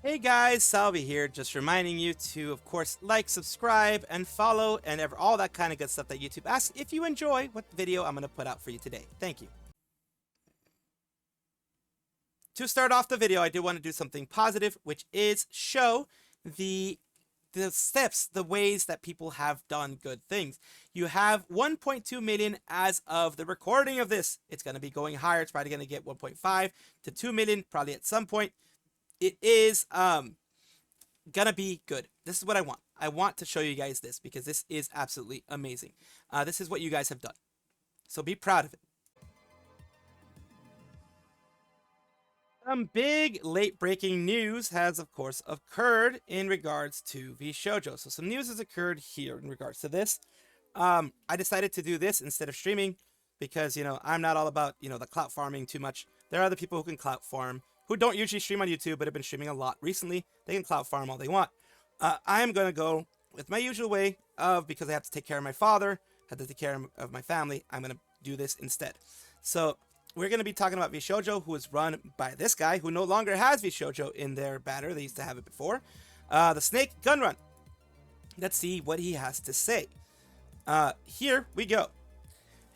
Hey guys, Salvi here, just reminding you to, of course, like, subscribe, and follow, and all that kind of good stuff that YouTube asks if you enjoy what video I'm going to put out for you today. Thank you. To start off the video, I do want to do something positive, which is show the steps, the ways that people have done good things. You have 1.2 million as of the recording of this. It's going to be going higher. It's probably going to get 1.5 to 2 million, probably at some point. It is gonna be good. This is what I want. I want to show you guys this because this is absolutely amazing. This is what you guys have done. So be proud of it. Some big late breaking news has, of course, occurred in regards to VShojo. So some news has occurred here in regards to this. I decided to do this instead of streaming because, you know, I'm not all about, you know, the clout farming too much. There are other people who can clout farm, who don't usually stream on YouTube, but have been streaming a lot recently. They can clout farm all they want. I am going to go with my usual way of, because I have to take care of my father, have to take care of my family, I'm going to do this instead. So we're going to be talking about VShojo, who is run by this guy, who no longer has VShojo in their banner. They used to have it before. The Snake Gunrun. Let's see what he has to say. Here we go.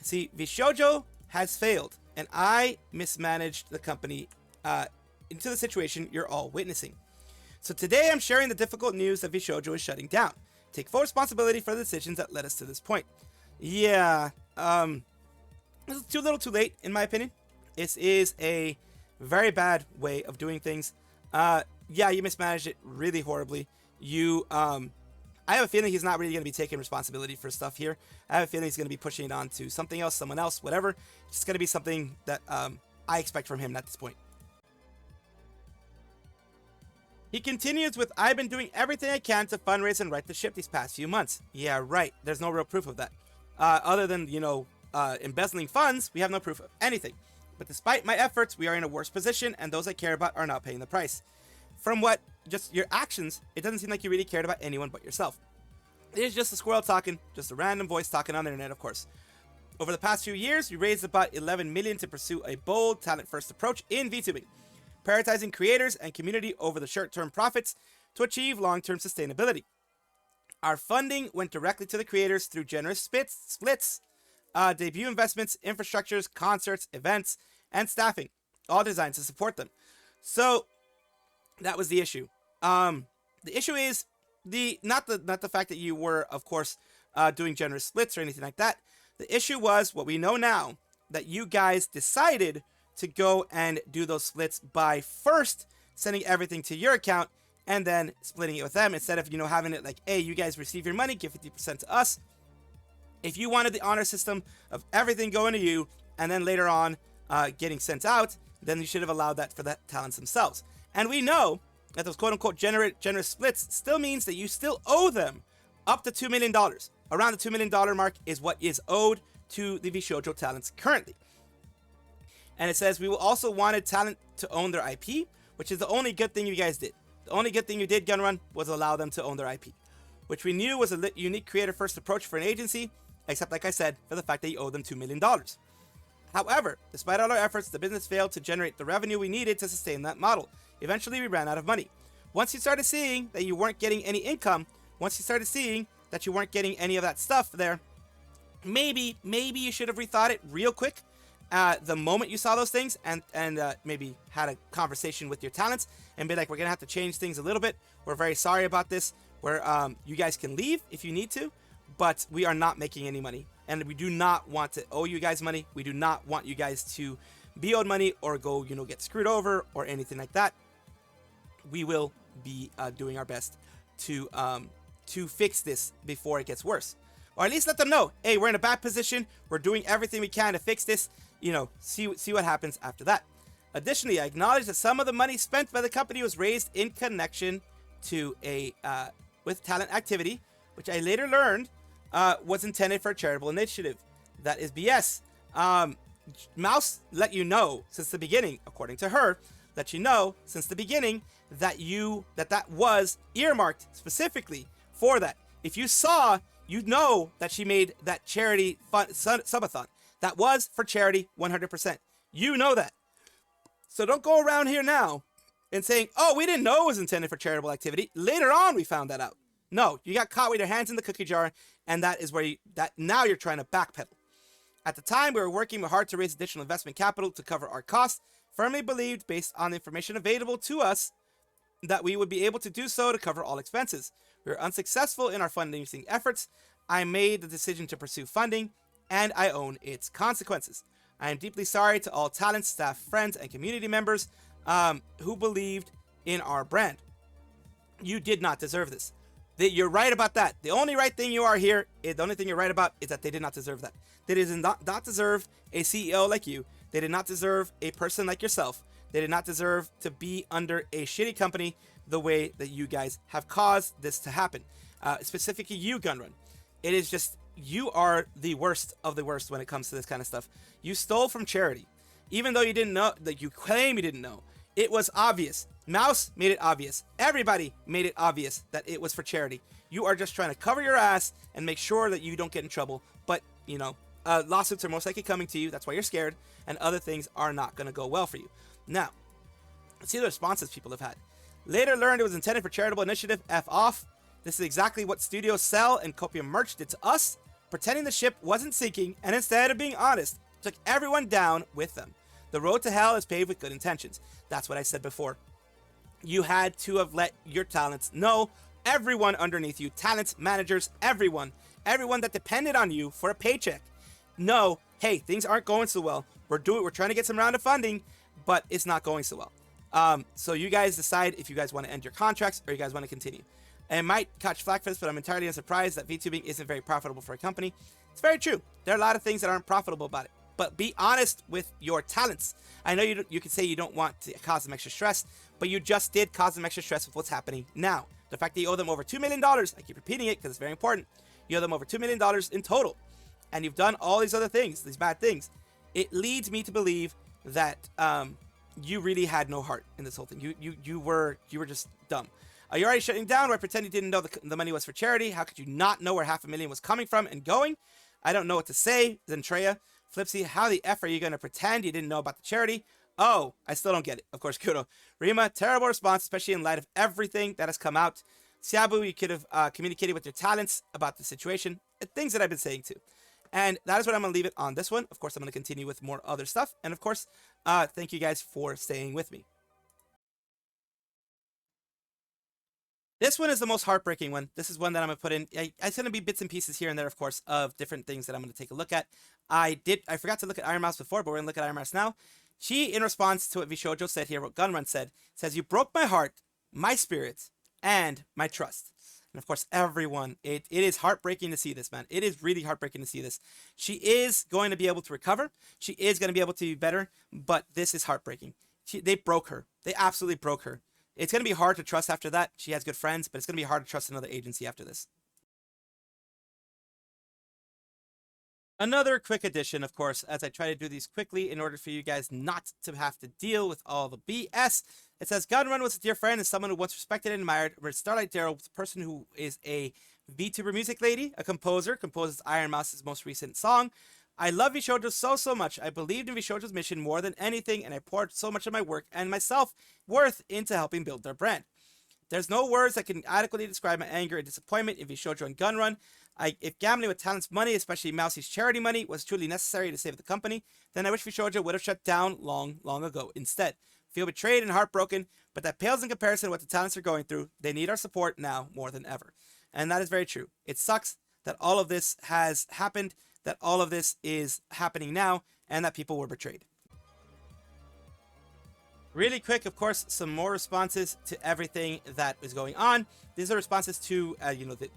See, VShojo has failed, and I mismanaged the company into the situation you're all witnessing. So today I'm sharing the difficult news that VShojo is shutting down. Take full responsibility for the decisions that led us to this point. Yeah, this is too little too late, in my opinion. This is a very bad way of doing things. Yeah, you mismanaged it really horribly. I have a feeling he's not really going to be taking responsibility for stuff here. I have a feeling he's going to be pushing it on to something else, someone else, whatever. It's just going to be something that I expect from him at this point. He continues with, I've been doing everything I can to fundraise and right the ship these past few months. Yeah, right. There's no real proof of that. Other than, you know, embezzling funds, we have no proof of anything. But despite my efforts, we are in a worse position, and those I care about are not paying the price. From what, just your actions, it doesn't seem like you really cared about anyone but yourself. It is just a squirrel talking, just a random voice talking on the internet, of course. Over the past few years, we raised about 11 million to pursue a bold, talent-first approach in VTubing, prioritizing creators and community over the short-term profits to achieve long-term sustainability. Our funding went directly to the creators through generous splits, debut investments, infrastructures, concerts, events, and staffing, all designed to support them. So that was the issue. The issue is not the fact that you were, of course, doing generous splits or anything like that. The issue was what we know now, that you guys decided to go and do those splits by first sending everything to your account and then splitting it with them, instead of, you know, having it like, hey, you guys receive your money, give 50% to us. If you wanted the honor system of everything going to you and then later on getting sent out, then you should have allowed that for the talents themselves. And we know that those quote-unquote generous splits still means that you still owe them up to $2 million. Around the $2 million mark is what is owed to the VShojo talents currently. And it says we will also wanted talent to own their IP, which is the only good thing you guys did. The only good thing you did, Gunrun, was allow them to own their IP, which we knew was a unique creator-first approach for an agency, except, like I said, for the fact that you owe them $2 million. However, despite all our efforts, the business failed to generate the revenue we needed to sustain that model. Eventually, we ran out of money. Once you started seeing that you weren't getting any income, once you started seeing that you weren't getting any of that stuff there, maybe you should have rethought it real quick the moment you saw those things, and maybe had a conversation with your talents and be like, we're gonna have to change things a little bit. We're very sorry about this. Where you guys can leave if you need to, but we are not making any money, and we do not want to owe you guys money. We do not want you guys to be owed money or go, you know, get screwed over or anything like that. We will be doing our best to fix this before it gets worse, or at least let them know, hey, we're in a bad position. We're doing everything we can to fix this. You know, see what happens after that. Additionally, I acknowledge that some of the money spent by the company was raised in connection to a with talent activity, which I later learned was intended for a charitable initiative. That is BS. Mouse let you know since the beginning, according to her, let you know since the beginning that that was earmarked specifically for that. If you saw, you'd know that she made that charity fund subathon. That was for charity 100%. You know that. So don't go around here now and saying, oh, we didn't know it was intended for charitable activity. Later on, we found that out. No, you got caught with your hands in the cookie jar, and that is where now you're trying to backpedal. At the time, we were working hard to raise additional investment capital to cover our costs, firmly believed, based on the information available to us, that we would be able to do so to cover all expenses. We were unsuccessful in our fundraising efforts. I made the decision to pursue funding, and I own its consequences. I am deeply sorry to all talent, staff, friends, and community members who believed in our brand. You did not deserve this. You're right about that. The only right thing you are here, the only thing you're right about is that they did not deserve that. They did not deserve a CEO like you. They did not deserve a person like yourself. They did not deserve to be under a shitty company the way that you guys have caused this to happen. Specifically you, Gunrun. It is just, you are the worst of the worst when it comes to this kind of stuff. You stole from charity. Even though you didn't know, that you claim you didn't know. It was obvious. Mouse made it obvious. Everybody made it obvious that it was for charity. You are just trying to cover your ass and make sure that you don't get in trouble. But, you know, lawsuits are most likely coming to you. That's why you're scared. And other things are not going to go well for you. Now, let's see the responses people have had. Later learned it was intended for charitable initiative. F off. This is exactly what Studio Cell and Copium Merch did to us. Pretending the ship wasn't sinking, and instead of being honest, took everyone down with them. The road to hell is paved with good intentions. That's what I said before. You had to have let your talents know, everyone underneath you, talents, managers, everyone that depended on you for a paycheck. No, hey, things aren't going so well. We're trying to get some round of funding, but it's not going so well. So you guys decide if you guys want to end your contracts or you guys want to continue. And it might catch flack for this, but I'm entirely unsurprised that VTubing isn't very profitable for a company. It's very true. There are a lot of things that aren't profitable about it. But be honest with your talents. I know you can say you don't want to cause them extra stress, but you just did cause them extra stress with what's happening now. The fact that you owe them over $2 million, I keep repeating it because it's very important. You owe them over $2 million in total. And you've done all these other things, these bad things. It leads me to believe that you really had no heart in this whole thing. You were just dumb. You're already shutting down where I pretend you didn't know the money was for charity. How could you not know where $500,000 was coming from and going? I don't know what to say. Zentreya, Flipsy, how the F are you going to pretend you didn't know about the charity? Oh, I still don't get it. Of course, Kudo. Rima, terrible response, especially in light of everything that has come out. Siabu, you could have communicated with your talents about the situation. Things that I've been saying too. And that is what I'm going to leave it on this one. Of course, I'm going to continue with more other stuff. And of course, thank you guys for staying with me. This one is the most heartbreaking one. This is one that I'm going to put in. It's going to be bits and pieces here and there, of course, of different things that I'm going to take a look at. I forgot to look at Ironmouse before, but we're going to look at Ironmouse now. She, in response to what VShojo said here, what Gunrun said, says, "You broke my heart, my spirit, and my trust." And of course, everyone, it is heartbreaking to see this, man. It is really heartbreaking to see this. She is going to be able to recover. She is going to be able to be better, but this is heartbreaking. They broke her. They absolutely broke her. It's going to be hard to trust after that. She has good friends, but it's going to be hard to trust another agency after this. Another quick addition, of course, as I try to do these quickly in order for you guys not to have to deal with all the BS. It says, Gunrun was a dear friend and someone who once respected and admired. Starlightdaryl was a person who is a VTuber music lady, a composer, composes Ironmouse's most recent song. I love VShojo so much. I believed in VShojo's mission more than anything, and I poured so much of my work and myself worth into helping build their brand. There's no words that can adequately describe my anger and disappointment in VShojo and Gunrun. If gambling with talent's money, especially Mousie's charity money, was truly necessary to save the company, then I wish VShojo would have shut down long ago. Instead, feel betrayed and heartbroken, but that pales in comparison to what the talents are going through. They need our support now more than ever. And that is very true. It sucks that all of this has happened, that all of this is happening now, and that people were betrayed. Really quick, of course, some more responses to everything that is going on. These are responses to,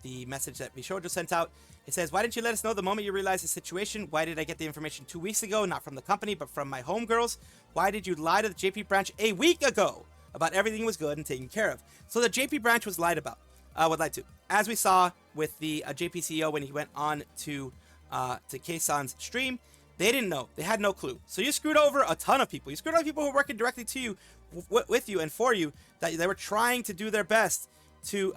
the message that VShojo sent out. It says, why didn't you let us know the moment you realized the situation? Why did I get the information 2 weeks ago, not from the company, but from my homegirls? Why did you lie to the JP branch a week ago about everything was good and taken care of? So the JP branch was lied about, as we saw with the JP CEO when he went on to Kson's stream. They didn't know. They had no clue. So you screwed over a ton of people. You screwed over people who were working directly to you, with you, and for you. That they were trying to do their best to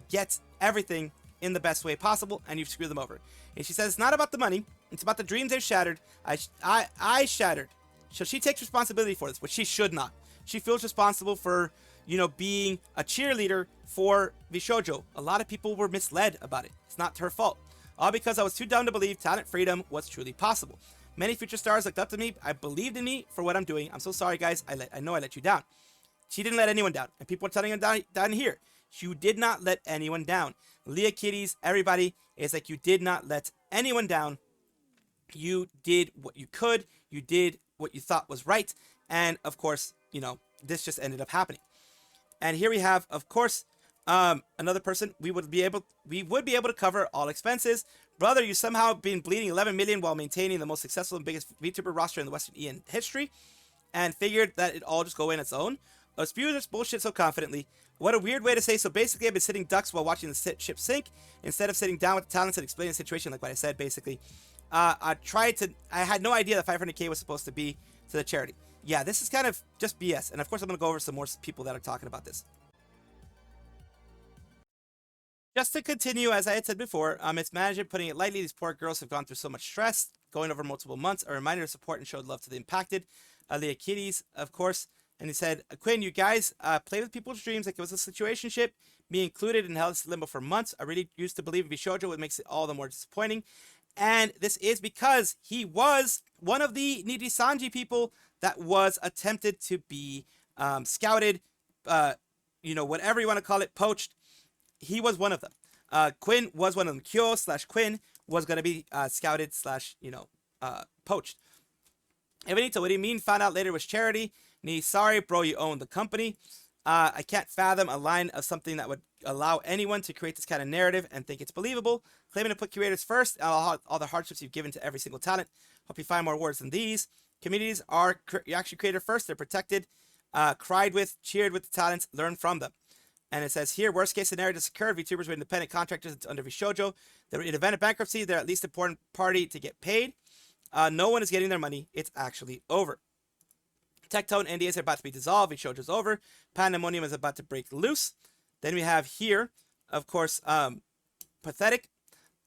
get everything in the best way possible, and you've screwed them over. And she says, it's not about the money. It's about the dreams they've shattered. I shattered. So she takes responsibility for this, which she should not. She feels responsible for, you know, being a cheerleader for VShojo. A lot of people were misled about it. It's not her fault. All because I was too dumb to believe talent freedom was truly possible. Many future stars looked up to me. I believed in me for what I'm doing. I'm so sorry, guys. I know I let you down. She didn't let anyone down. And people are telling her down here. You did not let anyone down. Leah Kitties, everybody, is like, you did not let anyone down. You did what you could. You did what you thought was right. And of course, you know, this just ended up happening. And here we have, of course, another person. We would be able to cover all expenses. Brother, you somehow been bleeding 11 million while maintaining the most successful and biggest VTuber roster in the Western EN history, and figured that it'd all just go in its own. Let's view this bullshit so confidently. What a weird way to say. So basically, I've been sitting ducks while watching the ship sink instead of sitting down with the talents and explaining the situation, like what I said. Basically, I had no idea that 500K was supposed to be to the charity. Yeah, this is kind of just BS. And of course, I'm going to go over some more people that are talking about this. Just to continue, as I had said before, its management, putting it lightly, these poor girls have gone through so much stress, going over multiple months, a reminder to support and showed love to the impacted. Leah Kitties, of course. And he said, Quinn, you guys play with people's dreams like it was a situationship, be included and held in limbo for months. I really used to believe in VShojo, what makes it all the more disappointing. And this is because he was one of the Niji Sanji people that was attempted to be scouted, you know, whatever you want to call it, poached. He was one of them. Quinn was one of them. Kyo/Quinn was going to be scouted / you know, poached. Evanito, what do you mean? Found out later was charity. Nee, sorry, bro, you own the company. I can't fathom a line of something that would allow anyone to create this kind of narrative and think it's believable. Claiming to put creators first, all the hardships you've given to every single talent. Hope you find more words than these. Communities are actually creator first. They're protected, cried with, cheered with the talents, learn from them. And it says here, worst case scenario just occurred. VTubers were independent contractors under VShojo. They were in event of bankruptcy. They're at least an important party to get paid. No one is getting their money. It's actually over. Tectone NDAs are about to be dissolved. VShojo's over. Pandemonium is about to break loose. Then we have here, of course, Pathetic.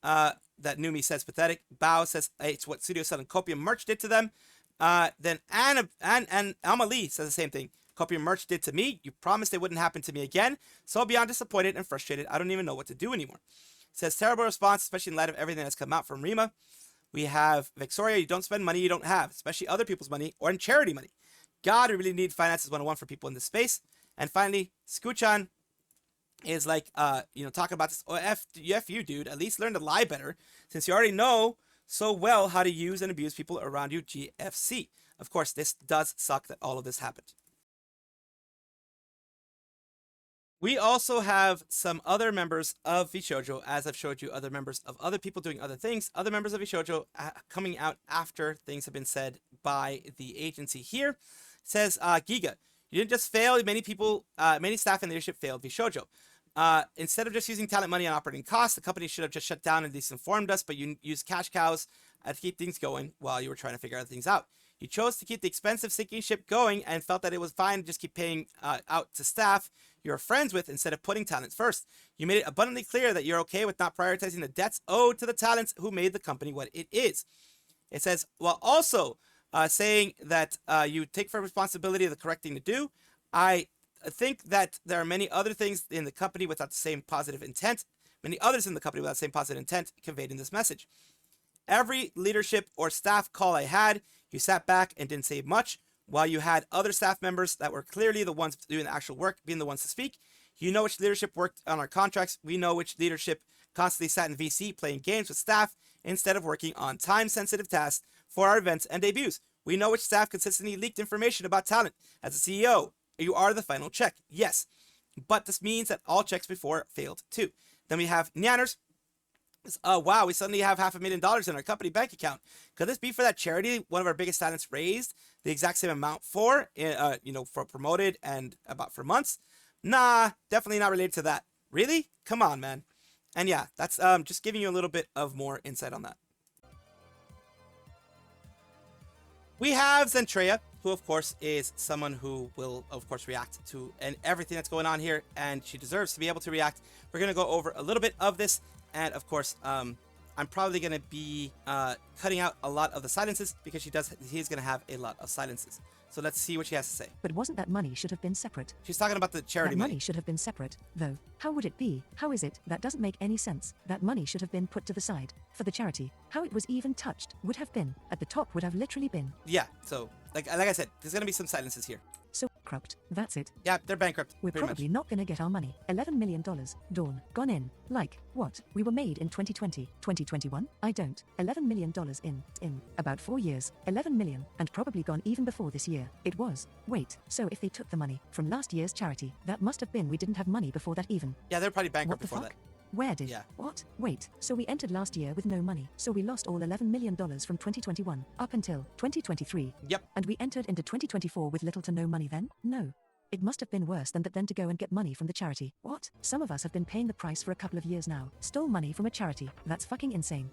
That Numi says pathetic. Bao says it's what Studio selling Copium merch did to them. Then Alma Lee says the same thing. Copium merch did to me. You promised it wouldn't happen to me again. So beyond disappointed and frustrated, I don't even know what to do anymore. It says terrible response, especially in light of everything that's come out from Rima. We have Victoria, you don't spend money you don't have, especially other people's money or in charity money. God, we really need finances 101 for people in this space. And finally, Skuchan is like, you know, talking about this. Oh, F you, dude. At least learn to lie better, since you already know so well how to use and abuse people around you. GFC. Of course, this does suck that all of this happened. We also have some other members of VShojo, as I've showed you, other members of other people doing other things, other members of VShojo coming out after things have been said by the agency here. It says, Giga, you didn't just fail, many people, many staff and leadership failed VShojo. Instead of just using talent money on operating costs, the company should have just shut down and disinformed us, but you used cash cows to keep things going while you were trying to figure things out. You chose to keep the expensive sinking ship going and felt that it was fine to just keep paying out to staff you're friends with instead of putting talents first. You made it abundantly clear that you're okay with not prioritizing the debts owed to the talents who made the company what it is. It says, while also saying that you take full responsibility of the correct thing to do, I think that there are many other things in the company without the same positive intent, many others in the company without the same positive intent conveyed in this message. Every leadership or staff call I had, you sat back and didn't say much, while you had other staff members that were clearly the ones doing the actual work, being the ones to speak. You know which leadership worked on our contracts. We know which leadership constantly sat in VC playing games with staff instead of working on time-sensitive tasks for our events and debuts. We know which staff consistently leaked information about talent. As a CEO, you are the final check. Yes, but this means that all checks before failed too. Then we have Nyanners. Wow, we suddenly have $500,000 in our company bank account. Could this be for that charity one of our biggest talents raised the exact same amount for, you know, for promoted and about for months? Nah, definitely not related to that. Really? Come on, man. And yeah, that's just giving you a little bit of more insight on that. We have Zentreya, who of course is someone who will of course react to everything that's going on here, and she deserves to be able to react. We're going to go over a little bit of this. And of course, I'm I'm probably going to be cutting out a lot of the silences because he's going to have a lot of silences. So let's see what she has to say. But wasn't that money should have been separate? She's talking about the charity That money. money should have been separate, though. How would it be? How is it? That doesn't make any sense. That money should have been put to the side. For the charity. How it was even touched would have been. At the top would have literally been. Yeah, so, like I said, there's going to be some silences here. So, bankrupt. That's it. Yeah, they're bankrupt. We're probably not gonna get our money. $11 million. Dawn. Gone in. Like, what? We were made in 2020. 2021? I don't. $11 million in. About 4 years. 11 million. And probably gone even before this year. It was. Wait. So if they took the money from last year's charity, that must have been we didn't have money before that even. Yeah, they're probably bankrupt What the before fuck? that. Where did? Yeah. What? Wait. So we entered last year with no money. So we lost all $11 million from 2021 up until 2023. Yep. And we entered into 2024 with little to no money then? No. It must have been worse than that then to go and get money from the charity. What? Some of us have been paying the price for a couple of years now. Stole money from a charity. That's fucking insane.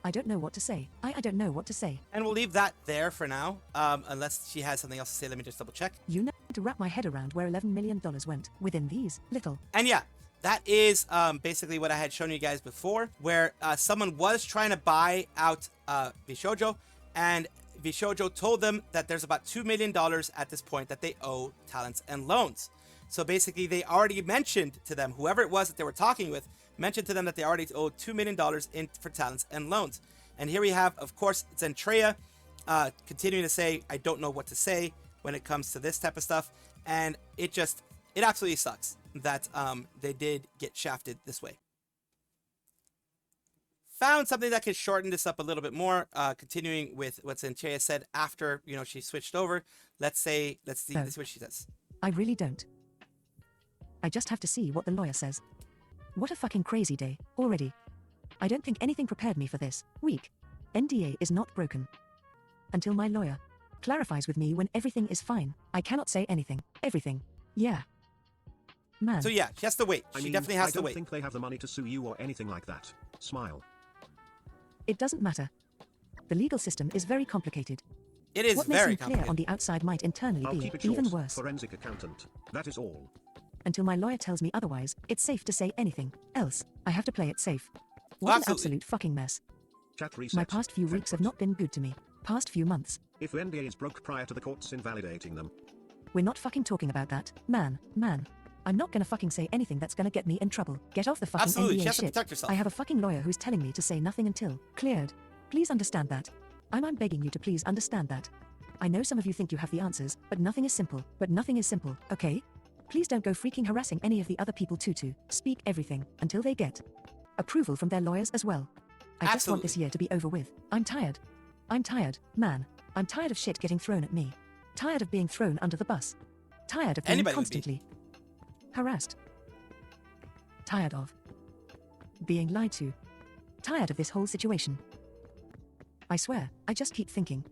I don't know what to say. I don't know what to say. And we'll leave that there for now, unless she has something else to say. Let me just double check. You know, to wrap my head around where $11 million went within these little. And yeah, that is basically what I had shown you guys before, where someone was trying to buy out VShojo, and VShojo told them that there's about $2 million at this point that they owe talents and loans. So basically, they already mentioned to them, whoever it was that they were talking with, mentioned to them that they already owed $2 million for talents and loans. And here we have, of course, Zentreya continuing to say, I don't know what to say when it comes to this type of stuff. And it absolutely sucks that they did get shafted this way. Found something that could shorten this up a little bit more, continuing with what Zentreya said after, she switched over. Let's see what she says. I really don't. I just have to see what the lawyer says. What a fucking crazy day, already. I don't think anything prepared me for this week. NDA is not broken. Until my lawyer clarifies with me when everything is fine, I cannot say anything. Everything. Yeah. Man. So yeah, she has to wait. She definitely has to wait. I don't think they have the money to sue you or anything like that. Smile. It doesn't matter. The legal system is very complicated. It is what very may seem complicated. clear on the outside might internally I'll be keep it even short. worse. Forensic accountant. That is all. Until my lawyer tells me otherwise, it's safe to say anything. Else, I have to play it safe. What an absolute fucking mess. Chat reset. My past few weeks have not been good to me. Past few months. If NDA is broke prior to the courts invalidating them. We're not fucking talking about that. Man. I'm not gonna fucking say anything that's gonna get me in trouble. Get off the fucking Absolutely, she NDA has to shit. protect herself. I have a fucking lawyer who's telling me to say nothing until cleared. Please understand that. I'm begging you to please understand that. I know some of you think you have the answers, but nothing is simple. Okay? Please don't go freaking harassing any of the other people to speak everything until they get approval from their lawyers as well. I just want this year to be over with. I'm tired, man. I'm tired of shit getting thrown at me. Tired of being thrown under the bus. Tired of being Anybody would be. constantly harassed. Tired of being lied to. Tired of this whole situation. I swear, I just keep thinking,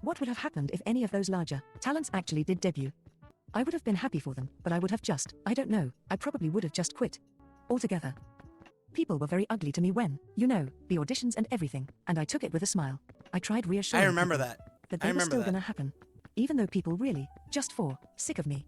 what would have happened if any of those larger talents actually did debut? I would have been happy for them, but I would have I probably would have just quit altogether. People were very ugly to me when, the auditions and everything, and I took it with a smile. I tried reassuring I remember people that. they were still gonna happen, even though people really, just sick of me.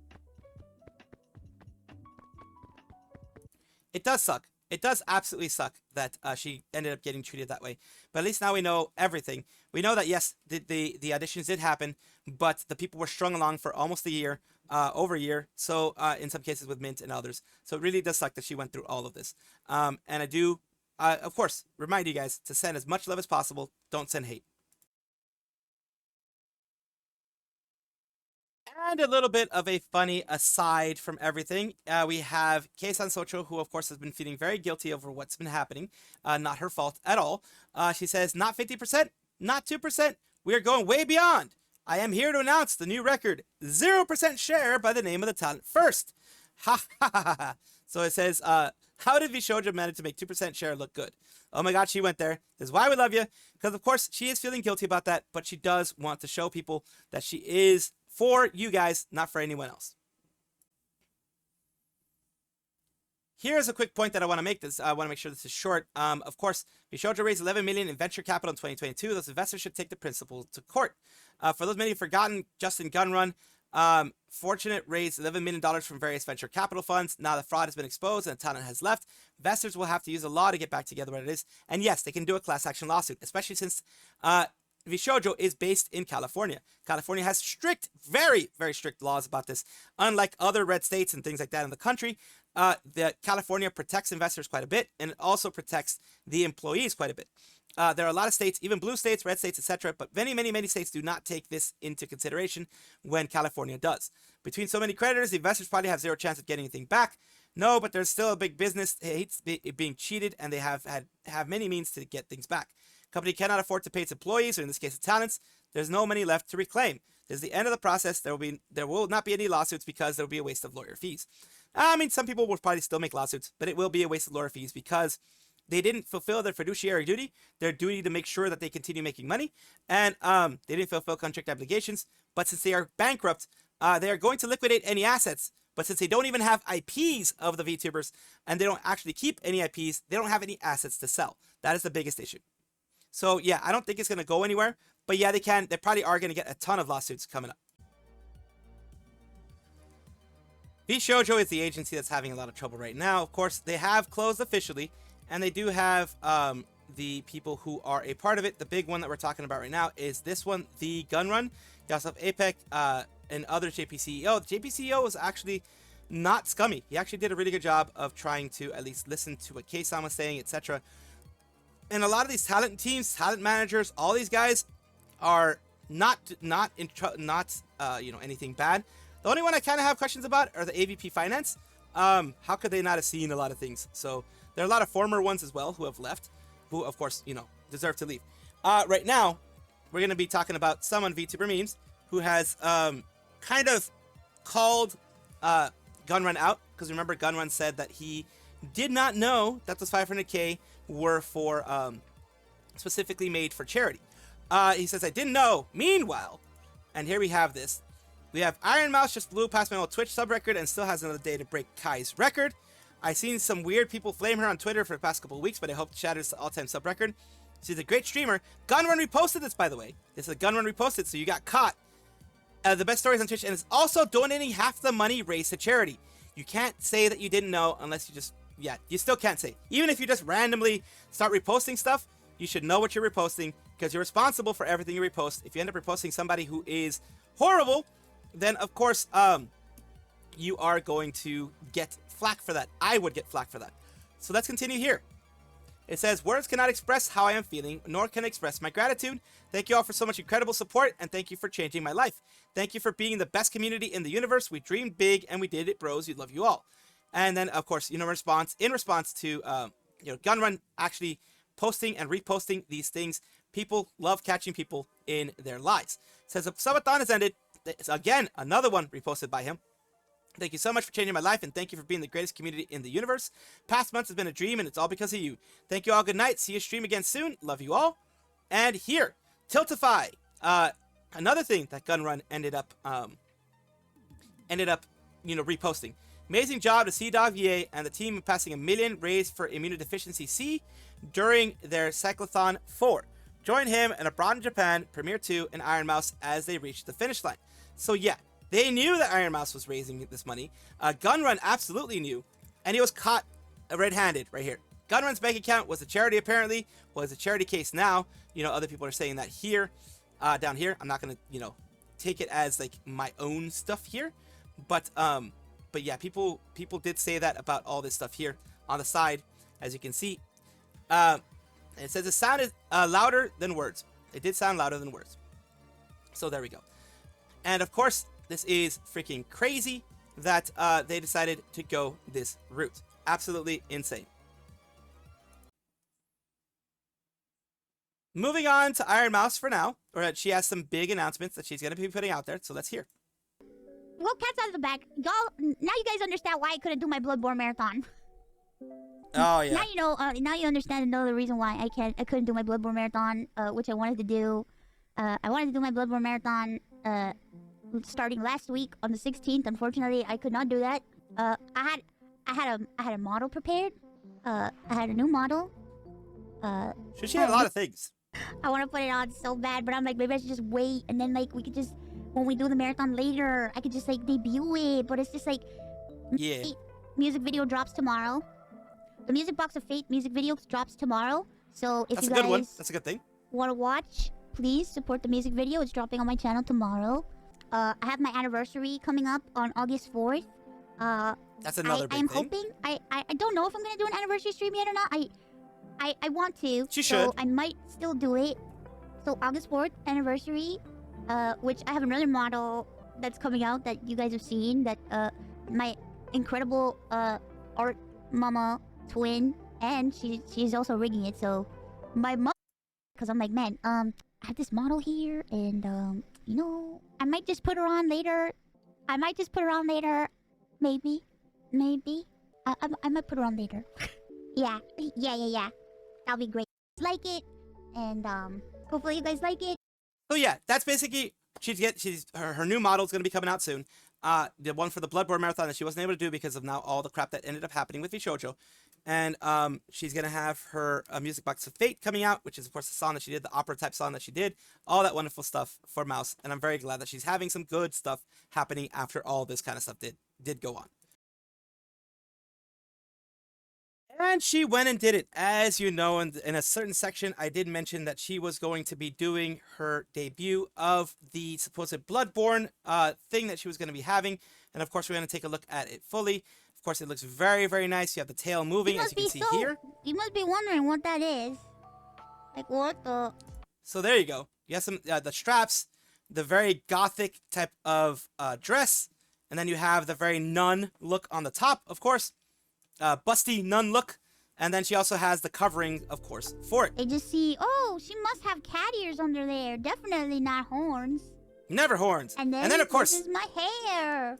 It does suck. It does absolutely suck that she ended up getting treated that way. But at least now we know everything. We know that, yes, the auditions did happen, but the people were strung along for almost a year, over a year. So in some cases with Mint and others. So it really does suck that she went through all of this. And I do, of course, remind you guys to send as much love as possible. Don't send hate. And a little bit of a funny aside from everything. We have Kson Socho, who of course has been feeling very guilty over what's been happening. Not her fault at all. She says, not 50%, not 2%. We are going way beyond. I am here to announce the new record, 0% share by the name of the talent first. Ha ha ha ha. So it says, how did VShojo manage to make 2% share look good? Oh my God, she went there. This is why we love you. Because of course she is feeling guilty about that, but she does want to show people that she is for you guys, not for anyone else. Here's a quick point that I want to make. I want to make sure this is short. Of course, VShojo raised $11 million in venture capital in 2022. Those investors should take the principal to court. For those many who've forgotten, Justin Gunrun Fortunate raised $11 million from various venture capital funds. Now the fraud has been exposed and the talent has left. Investors will have to use the law to get back together what it is. And yes, they can do a class action lawsuit, especially since VShojo is based in California. California has strict, very, very strict laws about this. Unlike other red states and things like that in the country, the California protects investors quite a bit, and it also protects the employees quite a bit. There are a lot of states, even blue states, red states, etc., but many, many, many states do not take this into consideration when California does. Between so many creditors, the investors probably have zero chance of getting anything back. No, but there's still a big business. It hates being cheated, and they have many means to get things back. Company cannot afford to pay its employees, or in this case, its talents. There's no money left to reclaim. This is the end of the process. There will not be any lawsuits because there will be a waste of lawyer fees. I mean, some people will probably still make lawsuits, but it will be a waste of lawyer fees because they didn't fulfill their fiduciary duty, their duty to make sure that they continue making money, and they didn't fulfill contract obligations. But since they are bankrupt, they are going to liquidate any assets. But since they don't even have IPs of the VTubers, and they don't actually keep any IPs, they don't have any assets to sell. That is the biggest issue. So yeah, I don't think it's going to go anywhere. But yeah, they probably are going to get a ton of lawsuits coming up. VShojo is the agency that's having a lot of trouble right now. Of course, they have closed officially, and they do have the people who are a part of it. The big one that we're talking about right now is this one, the Gunrun. You also have APEC and other JP CEO. The JP CEO was actually not scummy. He actually did a really good job of trying to at least listen to what Kson was saying, etc. And a lot of these talent teams, talent managers, all these guys are not anything bad. The only one I kind of have questions about are the AVP Finance. How could they not have seen a lot of things? So there are a lot of former ones as well who have left, who of course, deserve to leave. Right now, we're going to be talking about someone, VTuber Memes, who has kind of called Gunrun out. Because remember, Gunrun said that he did not know that those 500K were for specifically made for charity. He says, I didn't know. Meanwhile, and here we have this. We have Ironmouse just blew past my old Twitch sub record and still has another day to break Kai's record. I've seen some weird people flame her on Twitter for the past couple of weeks, but I hope to shatter the all-time sub record. She's a great streamer. Gunrun reposted this, by the way. This is a Gunrun reposted, so you got caught. The best stories on Twitch, and it's also donating half the money raised to charity. You can't say that you didn't know unless you just, you still can't say. Even if you just randomly start reposting stuff, you should know what you're reposting because you're responsible for everything you repost. If you end up reposting somebody who is horrible, then of course you are going to get flack for that. I would get flack for that. So let's continue here. It says, words cannot express how I am feeling, nor can express my gratitude. Thank you all for so much incredible support, and thank you for changing my life. Thank you for being the best community in the universe. We dreamed big, and we did it, bros. We love you all. And then, of course, in response to Gunrun actually posting and reposting these things. People love catching people in their lies. It says, Subathon has ended. It's again another one reposted by him. Thank you so much for changing my life, and thank you for being the greatest community in the universe. Past months has been a dream, and it's all because of you. Thank you all. Good night. See you stream again soon. Love you all. And here, Tiltify. Another thing that Gunrun ended up reposting. Amazing job to C-Dog VA and the team passing 1 million raised for immunodeficiency C during their Cyclothon 4. Join him and Abroad in Japan, Premiere 2, and Ironmouse as they reach the finish line. So yeah, they knew that Ironmouse was raising this money. Gunrun absolutely knew, and he was caught red-handed right here. Gunrun's bank account was a charity apparently, was a charity case now. Other people are saying that here, down here. I'm not gonna, take it as like my own stuff here, but yeah, people did say that about all this stuff here on the side, as you can see. It says it sounded louder than words. It did sound louder than words. So there we go. And of course, this is freaking crazy that they decided to go this route. Absolutely insane. Moving on to Ironmouse for now. Or she has some big announcements that she's going to be putting out there. So let's hear. Well, cat's out of the bag. Y'all, now you guys understand why I couldn't do my Bloodborne marathon. Oh yeah. Now you understand another reason why I couldn't do my Bloodborne marathon, which I wanted to do. I wanted to do my Bloodborne marathon starting last week on the 16th. Unfortunately, I could not do that. I had a model prepared. I had a new model. She had a lot of things. I want to put it on so bad, but I'm like, maybe I should just wait, and then like we could just when we do the marathon later, I could just like debut it. But it's just like, Yeah. music video drops tomorrow. The Music Box of Fate music video drops tomorrow. So if That's you a good one. guys That's a good thing. want to watch, please support the music video. It's dropping on my channel tomorrow. I have my anniversary coming up on August 4th. That's another big I'm thing. hoping. I don't know if I'm gonna do an anniversary stream yet or not. I want to. She So should. I might still do it. So August 4th anniversary, which I have another model that's coming out that you guys have seen. That my incredible art mama twin, and she's also rigging it. So my mom, because I'm like, man, I have this model here, and you know, I might just put her on later. Maybe. I might put her on later. Yeah. That'll be great. Like it, and hopefully you guys like it. So yeah, that's basically her new model is going to be coming out soon. The one for the Bloodborne Marathon that she wasn't able to do because of now all the crap that ended up happening with VShojo. And she's going to have her Music Box of Fate coming out, which is, of course, the song that she did, the opera type song that she did, all that wonderful stuff for Mouse. And I'm very glad that she's having some good stuff happening after all this kind of stuff did go on. And she went and did it. As you know, in a certain section, I did mention that she was going to be doing her debut of the supposed Bloodborne thing that she was going to be having. And of course, we're going to take a look at it fully. Of course, it looks very, very nice. You have the tail moving, as you can see here. You must be wondering what that is. Like, what the... So there you go. You have some the straps, the very gothic type of dress, and then you have the very nun look on the top, of course. Busty nun look, and then she also has the covering, of course, for it. I just see, oh, she must have cat ears under there. Definitely not horns. Never horns. And then of course, this is my hair.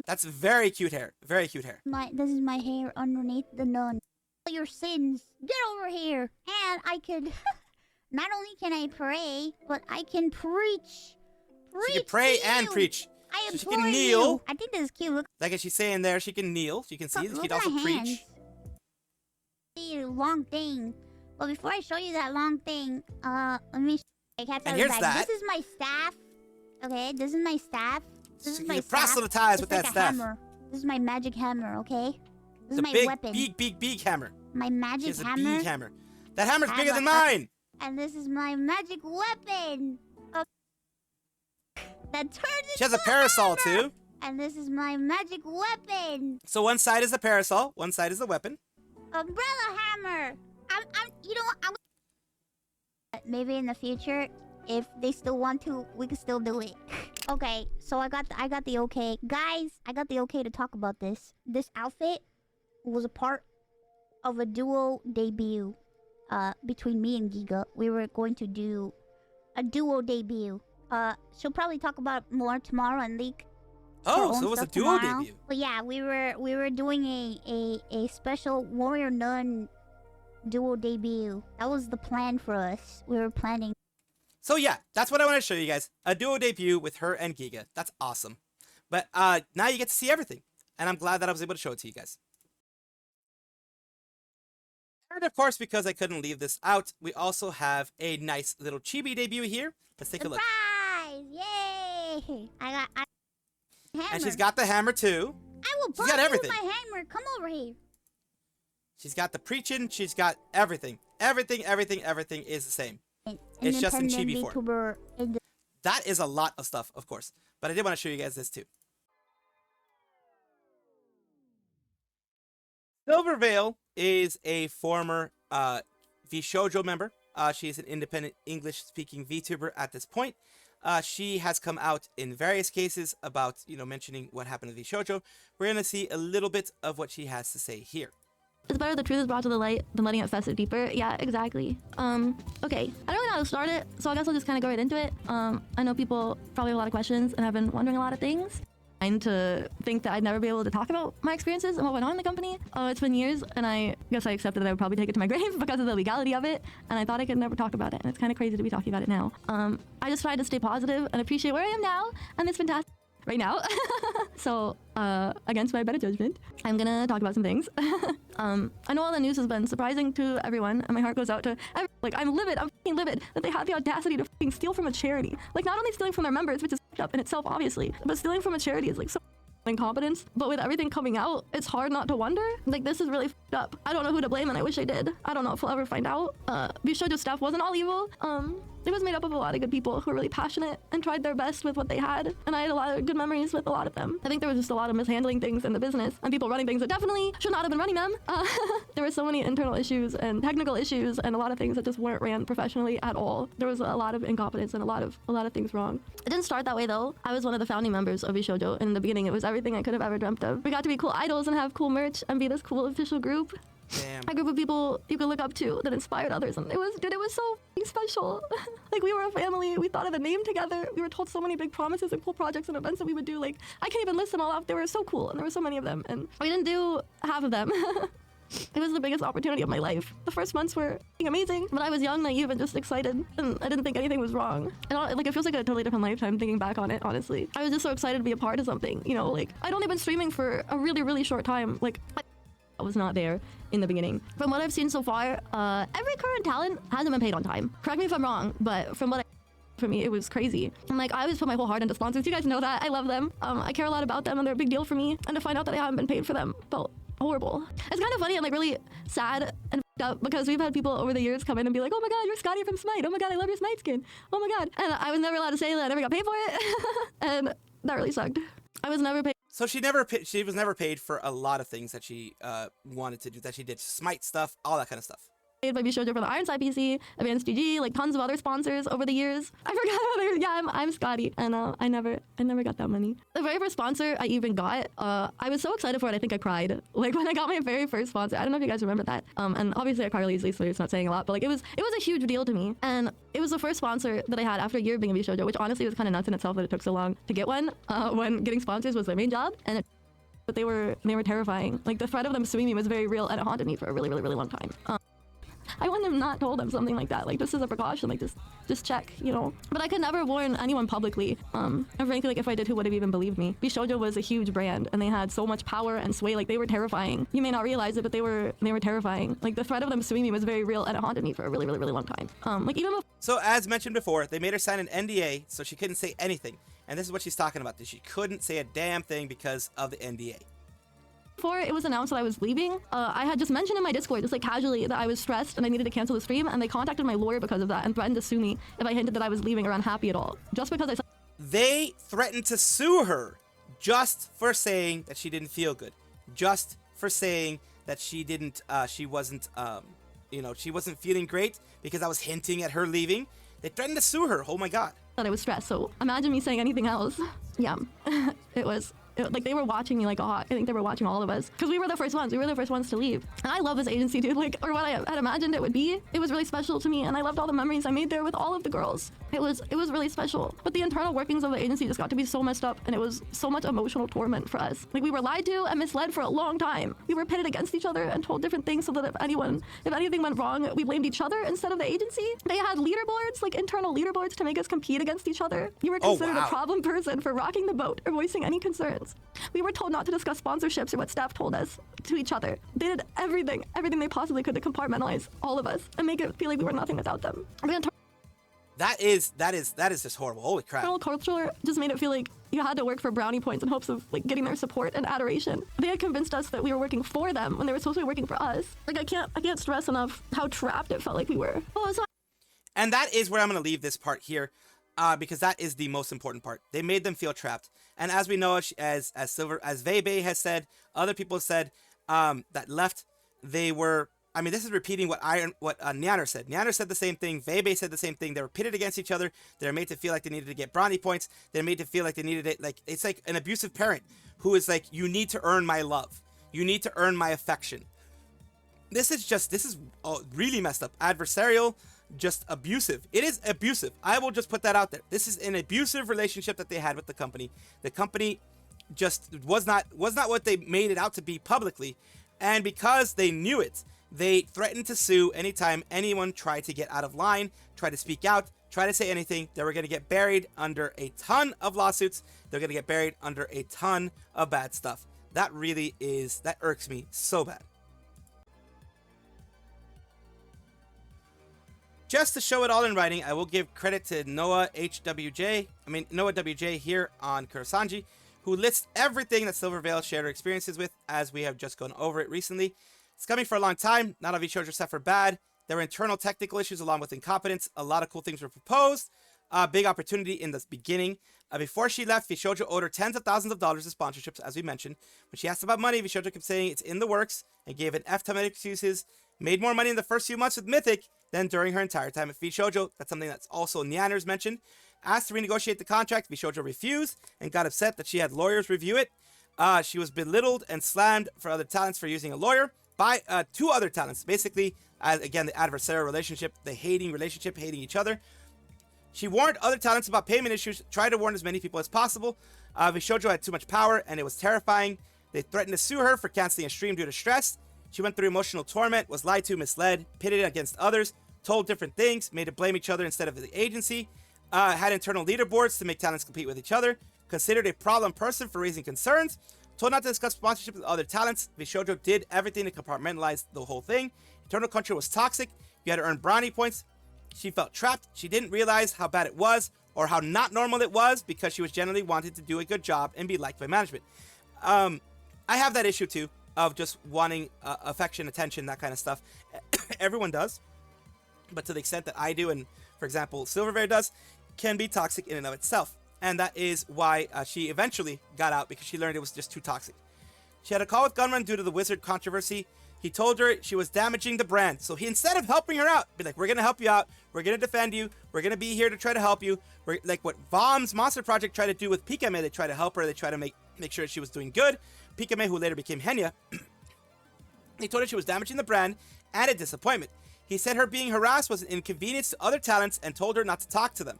That's very cute hair. Very cute hair. This is my hair underneath the nun. All your sins, get over here. And I could, not only can I pray, but I can preach. She can pray and preach. I So she implore can kneel. you. I think this is cute. Look, Like as she's saying there, she can kneel. You can see. look She can at also my preach. hands. See a long thing. But before I show you that long thing, let me. And here's that. This is my staff. Okay, this is my staff. This So is you my can staff. proselytize with It's that like a staff. hammer. This is my magic hammer. Okay. This is The my big, weapon. big hammer. My She magic has a hammer. big hammer. That hammer's bigger than Hammer. mine. And this is my magic weapon. That turns She has a into parasol hammer. too. And this is my magic weapon. So one side is the parasol, one side is the weapon. Umbrella hammer. You know what? Maybe in the future, if they still want to, we can still do it. Okay, so I got the okay. Guys, I got the okay to talk about this. This outfit was a part of a duo debut between me and Giga. We were going to do a duo debut. She'll probably talk about more tomorrow and leak. Oh, so it was a duo debut. But yeah, we were doing a special warrior nun duo debut. That was the plan for us. We were planning. So yeah, that's what I want to show you guys. A duo debut with her and Giga. That's awesome. But now you get to see everything. And I'm glad that I was able to show it to you guys. And of course, because I couldn't leave this out, we also have a nice little chibi debut here. Let's take a look. Surprise! Yay! I got hammer. And she's got the hammer too. I will she's got you everything. with my hammer. Come over here. She's got the preaching. She's got everything. Everything is the same. It's just in chibi form. VTuber That is a lot of stuff, of course. But I did want to show you guys this too. Silvervale is a former VShojo member. She's an independent English-speaking VTuber at this point. She has come out in various cases about, mentioning what happened to VShojo. We're going to see a little bit of what she has to say here. It's better the truth is brought to the light than letting it fester deeper. Yeah, exactly. Okay. I don't really know how to start it, so I guess I'll just kind of go right into it. I know people probably have a lot of questions and have been wondering a lot of things. And to think that I'd never be able to talk about my experiences and what went on in the company. It's been years, and I guess I accepted that I would probably take it to my grave because of the legality of it, and I thought I could never talk about it, and it's kind of crazy to be talking about it now. I just tried to stay positive and appreciate where I am now, and it's fantastic right now. So, against my better judgment, I'm gonna talk about some things. I know all the news has been surprising to everyone, and my heart goes out to I'm livid, I'm f***ing livid that they had the audacity to f***ing steal from a charity. Like, not only stealing from their members, which is up in itself, obviously. But stealing from a charity is like so incompetence. But with everything coming out, it's hard not to wonder. Like, this is really up. I don't know who to blame, and I wish I did. I don't know if we'll ever find out. VShojo staff wasn't all evil. It was made up of a lot of good people who were really passionate and tried their best with what they had. And I had a lot of good memories with a lot of them. I think there was just a lot of mishandling things in the business and people running things that definitely should not have been running them. There were so many internal issues and technical issues and a lot of things that just weren't ran professionally at all. There was a lot of incompetence and a lot of things wrong. It didn't start that way though. I was one of the founding members of VShojo, and in the beginning it was everything I could have ever dreamt of. We got to be cool idols and have cool merch and be this cool official group. Damn. A group of people you could look up to that inspired others, and it was so special. Like, we were a family. We thought of the name together. We were told so many big promises and cool projects and events that we would do. Like, I can't even list them all off. They were so cool, and there were so many of them, and we didn't do half of them. It was the biggest opportunity of my life. The first months were amazing, but I was young, naive, and just excited, and I didn't think anything was wrong. And like, it feels like a totally different lifetime thinking back on it, honestly. I was just so excited to be a part of something, you know, like, I'd only been streaming for a really, really short time. Like, I was not there in the beginning. From what I've seen so far, every current talent hasn't been paid on time. Correct me if I'm wrong, but from what for me, it was crazy. And like, I always put my whole heart into sponsors. You guys know that. I love them. I care a lot about them, and they're a big deal for me. And to find out that I haven't been paid for them felt horrible. It's kind of funny and like really sad and up because we've had people over the years come in and be like, oh my god, you're Scotty from Smite. Oh my god, I love your Smite skin. Oh my god. And I was never allowed to say that I never got paid for it. And that really sucked. I was never paid. So she was never paid for a lot of things that she wanted to do, that she did, Smite stuff, all that kind of stuff. Paid by VShojo for the Ironside PC, Advanced GG, like tons of other sponsors over the years. I forgot others. Yeah, I'm Scotty, and I never got that money. The very first sponsor I even got, I was so excited for it. I think I cried. Like, when I got my very first sponsor. I don't know if you guys remember that. And obviously I cry really easily, so it's not saying a lot. But like, it was a huge deal to me, and it was the first sponsor that I had after a year of being a VShojo, which honestly was kind of nuts in itself that it took so long to get one. When getting sponsors was my main job, and but they were terrifying. Like, the threat of them suing me was very real, and it haunted me for a really, really, really long time. I wouldn't have not told them something like that. Like, just as a precaution, like, just check, you know. But I could never warn anyone publicly. And frankly, like, if I did, who would have even believed me? VShojo was a huge brand, and they had so much power and sway. Like, they were terrifying. You may not realize it, but they were terrifying. Like, the threat of them suing me was very real, and it haunted me for a really, really, really long time. Like, even before. So as mentioned before, they made her sign an NDA, so she couldn't say anything. And this is what she's talking about. That she couldn't say a damn thing because of the NDA. Before it was announced that I was leaving, I had just mentioned in my Discord, just like casually, that I was stressed and I needed to cancel the stream, and they contacted my lawyer because of that and threatened to sue me if I hinted that I was leaving or unhappy at all. Just because I said. They threatened to sue her just for saying that she didn't feel good. Just for saying that she wasn't feeling great because I was hinting at her leaving. They threatened to sue her. Oh my god. That I was stressed, so imagine me saying anything else. Yeah, like, they were watching me like a hawk. I think they were watching all of us because we were the first ones. We were the first ones to leave. And I love this agency, dude. Like, or what I had imagined it would be. It was really special to me, and I loved all the memories I made there with all of the girls. It was really special. But the internal workings of the agency just got to be so messed up, and it was so much emotional torment for us. Like, we were lied to and misled for a long time. We were pitted against each other and told different things so that if anything went wrong, we blamed each other instead of the agency. They had leaderboards, like internal leaderboards, to make us compete against each other. You were considered a problem person for rocking the boat or voicing any concerns. We were told not to discuss sponsorships or what staff told us to each other. They did everything they possibly could to compartmentalize all of us and make it feel like we were nothing without them. That is just horrible. Holy crap. Internal culture just made it feel like you had to work for brownie points in hopes of like getting their support and adoration. They had convinced us that we were working for them when they were supposed to be working for us. Like, I can't stress enough how trapped it felt like we were. And that is where I'm going to leave this part here. Because that is the most important part. They made them feel trapped. And as we know, as Vebe has said, other people said that left, they were. I mean, this is repeating what Nyaner said. Nyaner said the same thing. Vebe said the same thing. They were pitted against each other. They were made to feel like they needed to get brownie points. They're made to feel like they needed it. Like, it's like an abusive parent who is like, you need to earn my love. You need to earn my affection. This is really messed up. Adversarial. Just abusive. It is abusive. I will just put that out there. This is an abusive relationship that they had with the company. The company just was not what they made it out to be publicly, and because they knew it, they threatened to sue anytime anyone tried to get out of line, try to speak out, try to say anything. They were going to get buried under a ton of lawsuits. They're going to get buried under a ton of bad stuff. That irks me so bad. Just to show it all in writing, I will give credit to Noah WJ here on Kurosanji, who lists everything that Silvervale shared her experiences with, as we have just gone over it recently. It's coming for a long time. Not all VShojo suffered bad. There were internal technical issues along with incompetence. A lot of cool things were proposed. Big opportunity in the beginning. Before she left, VShojo owed her tens of thousands of dollars in sponsorships, as we mentioned. When she asked about money, VShojo kept saying it's in the works and gave an F-ton of excuses. Made more money in the first few months with Mythic than during her entire time at VShojo. That's something that's also Nyanner's mentioned. Asked to renegotiate the contract, VShojo refused and got upset that she had lawyers review it. She was belittled and slammed for other talents for using a lawyer by two other talents. Basically, again, the adversarial relationship, the hating relationship, hating each other. She warned other talents about payment issues, tried to warn as many people as possible. VShojo had too much power and it was terrifying. They threatened to sue her for canceling a stream due to stress. She went through emotional torment, was lied to, misled, pitted against others, told different things, made to blame each other instead of the agency, had internal leaderboards to make talents compete with each other, considered a problem person for raising concerns, told not to discuss sponsorship with other talents. VShojo did everything to compartmentalize the whole thing. Internal control was toxic. You had to earn brownie points. She felt trapped. She didn't realize how bad it was or how not normal it was because she was generally wanted to do a good job and be liked by management. I have that issue too of just wanting affection, attention, that kind of stuff. Everyone does. But to the extent that I do and, for example, Silvervale does, can be toxic in and of itself. And that is why she eventually got out because she learned it was just too toxic. She had a call with Gunrun due to the wizard controversy. He told her she was damaging the brand. So he, instead of helping her out, be like, we're going to help you out. We're going to defend you. We're going to be here to try to help you. We're like what Vom's Monster Project tried to do with Pikame. They tried to help her. They tried to make sure she was doing good. Pikame, who later became Henya, they told her she was damaging the brand and a disappointment. He said her being harassed was an inconvenience to other talents and told her not to talk to them.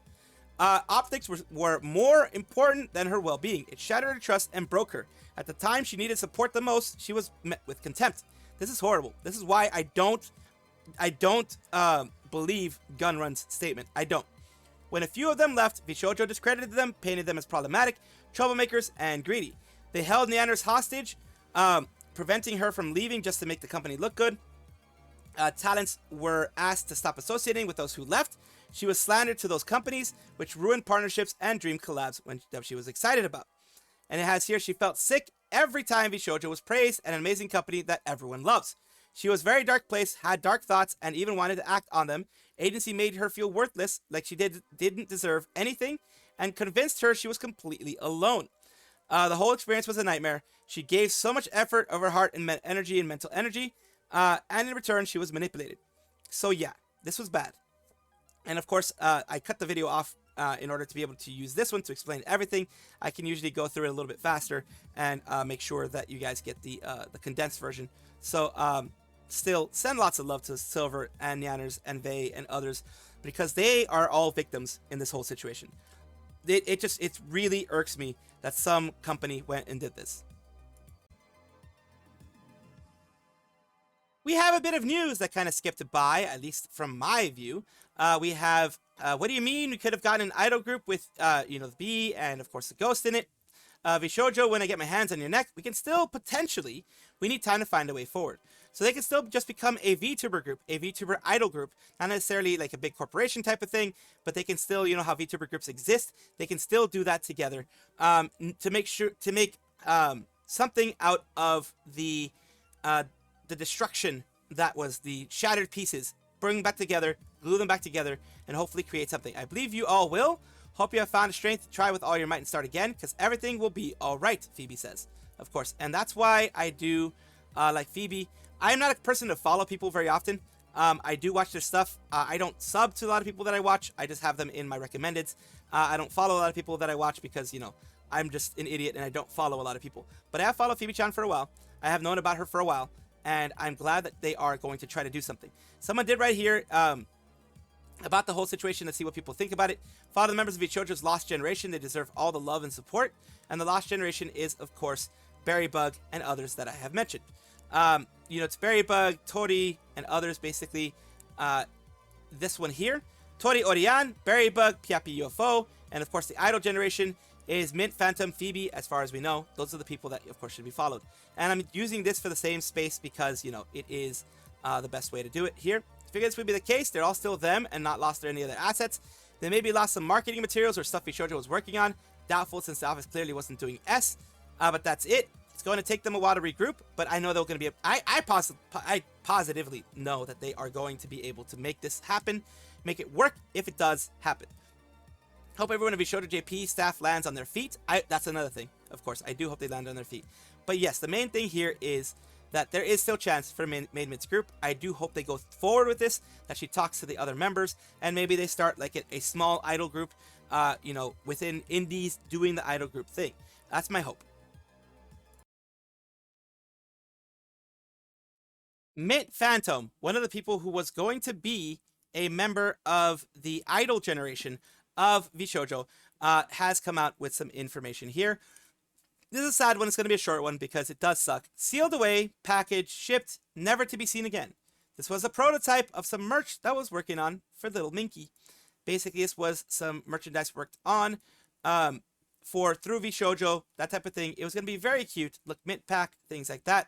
Optics were more important than her well-being. It shattered her trust and broke her. At the time she needed support the most, she was met with contempt. This is horrible. This is why I don't believe Gunrun's statement. I don't. When a few of them left, VShojo discredited them, painted them as problematic, troublemakers, and greedy. They held Neander's hostage, preventing her from leaving just to make the company look good. Talents were asked to stop associating with those who left. She was slandered to those companies, which ruined partnerships and dream collabs that she was excited about. And it has here, she felt sick every time VShojo was praised, an amazing company that everyone loves. She was very dark place, had dark thoughts, and even wanted to act on them. Agency made her feel worthless, like she didn't deserve anything, and convinced her she was completely alone. The whole experience was a nightmare. She gave so much effort of her heart and energy and mental energy, and in return, she was manipulated. So yeah, this was bad. And of course, I cut the video off in order to be able to use this one to explain everything. I can usually go through it a little bit faster and make sure that you guys get the condensed version. So still, send lots of love to Silver and Nyanners and Vey and others because they are all victims in this whole situation. It really irks me that some company went and did this. We have a bit of news that kind of skipped by, at least from my view. We have, what do you mean? We could have gotten an idol group with, the bee and, of course, the ghost in it. VShojo, when I get my hands on your neck, we can still potentially, we need time to find a way forward. So they can still just become a VTuber group, a VTuber idol group. Not necessarily like a big corporation type of thing, but they can still, how VTuber groups exist. They can still do that together to make something out of the destruction that was the shattered pieces. Bring them back together, glue them back together, and hopefully create something. I believe you all will. Hope you have found the strength to try with all your might and start again, because everything will be all right, Phoebe says. Of course. And that's why I do like Phoebe. I'm not a person to follow people very often. I do watch their stuff. I don't sub to a lot of people that I watch. I just have them in my recommendeds. I don't follow a lot of people that I watch because, I'm just an idiot and I don't follow a lot of people. But I have followed Phoebe-chan for a while. I have known about her for a while. And I'm glad that they are going to try to do something. Someone did right here about the whole situation. Let's see what people think about it. Follow the members of VShojo's Lost Generation. They deserve all the love and support. And the Lost Generation is, of course, Berrybug and others that I have mentioned. It's Berrybug, Tori, and others, basically. This one here. Tori Orian, Berrybug, Piapi UFO, and, of course, the Idol Generation is Mint, Phantom, Phoebe, as far as we know. Those are the people that, of course, should be followed. And I'm using this for the same space because, it is the best way to do it here. Figure this would be the case. They're all still them and not lost any of their assets. They maybe lost some marketing materials or stuff VShojo was working on. Doubtful since the office clearly wasn't doing S. But that's it. It's going to take them a while to regroup, but I know they're going to be. I positively know that they are going to be able to make this happen, make it work if it does happen. Hope everyone at VShojo JP staff lands on their feet. That's another thing. Of course, I do hope they land on their feet. But yes, the main thing here is that there is still chance for Maid Mid's group. I do hope they go forward with this, that she talks to the other members, and maybe they start like a small idol group, you know, within indies doing the idol group thing. That's my hope. Mint Phantom, one of the people who was going to be a member of the idol generation of VShojo, has come out with some information here. This is a sad one. It's going to be a short one because it does suck. Sealed away, packaged, shipped, never to be seen again. This was a prototype of some merch that was working on for Little Minky. Basically, this was some merchandise worked on for through VShojo, that type of thing. It was going to be very cute. Look, mint pack, things like that.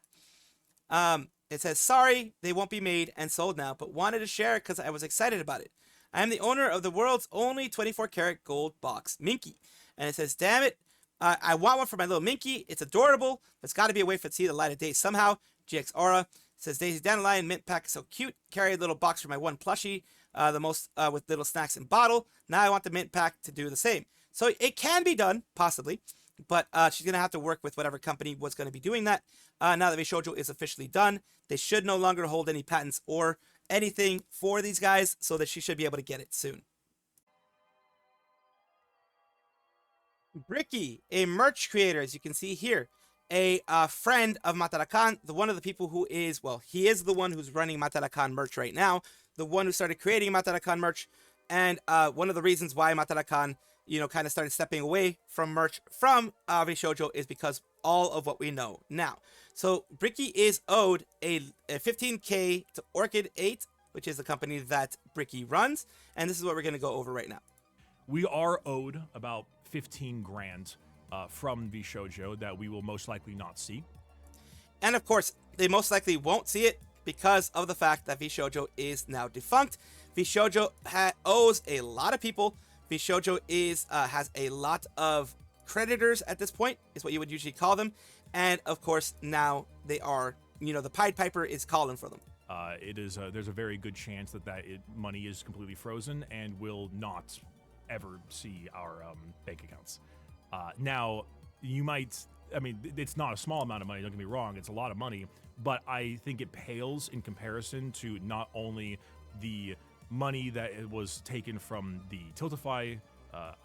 It says, sorry, they won't be made and sold now, but wanted to share it because I was excited about it. I am the owner of the world's only 24-karat gold box, Minky. And it says, damn it, I want one for my little Minky. It's adorable. There's got to be a way for it to see the light of day somehow. GX Aura. It says, Daisy Dandelion, mint pack is so cute. Carry a little box for my one plushie, the most with little snacks and bottle. Now I want the mint pack to do the same. So it can be done, possibly. But she's going to have to work with whatever company was going to be doing that. Now that VShojo is officially done, they should no longer hold any patents or anything for these guys, so that she should be able to get it soon. Bricky, a merch creator, as you can see here, a friend of Matara-kan, one of the people who is, well, he is the one who's running Matara-kan merch right now, the one who started creating Matara-kan merch, and one of the reasons why Matara-kan, you know, kind of started stepping away from merch from VShojo is because all of what we know now. So Bricky is owed a 15K to Orchid 8, which is the company that Bricky runs, and this is what we're going to go over right now. We are owed about 15 grand from VShojo that we will most likely not see. And of course, they most likely won't see it because of the fact that VShojo is now defunct. VShojo owes a lot of people. VShojo has a lot of creditors at this point, is what you would usually call them. And of course, now they are, you know, the Pied Piper is calling for them. There's a very good chance that money is completely frozen and will not ever see our bank accounts. Now, you might, I mean, it's not a small amount of money, don't get me wrong, it's a lot of money, but I think it pales in comparison to not only the money that was taken from the Tiltify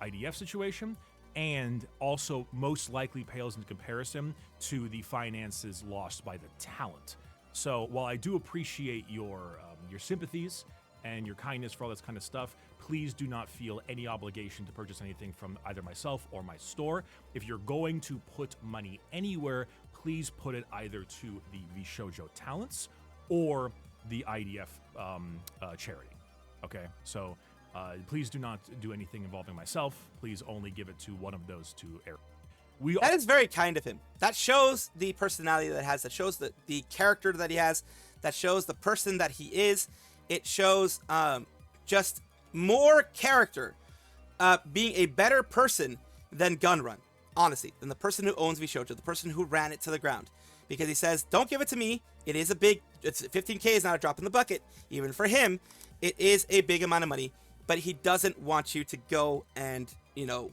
IDF situation, and also most likely pales in comparison to the finances lost by the talent. So while I do appreciate your sympathies and your kindness for all this kind of stuff, please do not feel any obligation to purchase anything from either myself or my store. If you're going to put money anywhere, please put it either to the VShojo talents or the IDF charity. Okay, so please do not do anything involving myself. Please only give it to one of those two areas. That is very kind of him. That shows the personality that he has. That shows the character that he has. That shows the person that he is. It shows just more character, being a better person than Gunrun, honestly, than the person who owns VShojo, the person who ran it to the ground. Because he says, don't give it to me. It is it's 15K is not a drop in the bucket. Even for him, it is a big amount of money. But he doesn't want you to go and, you know,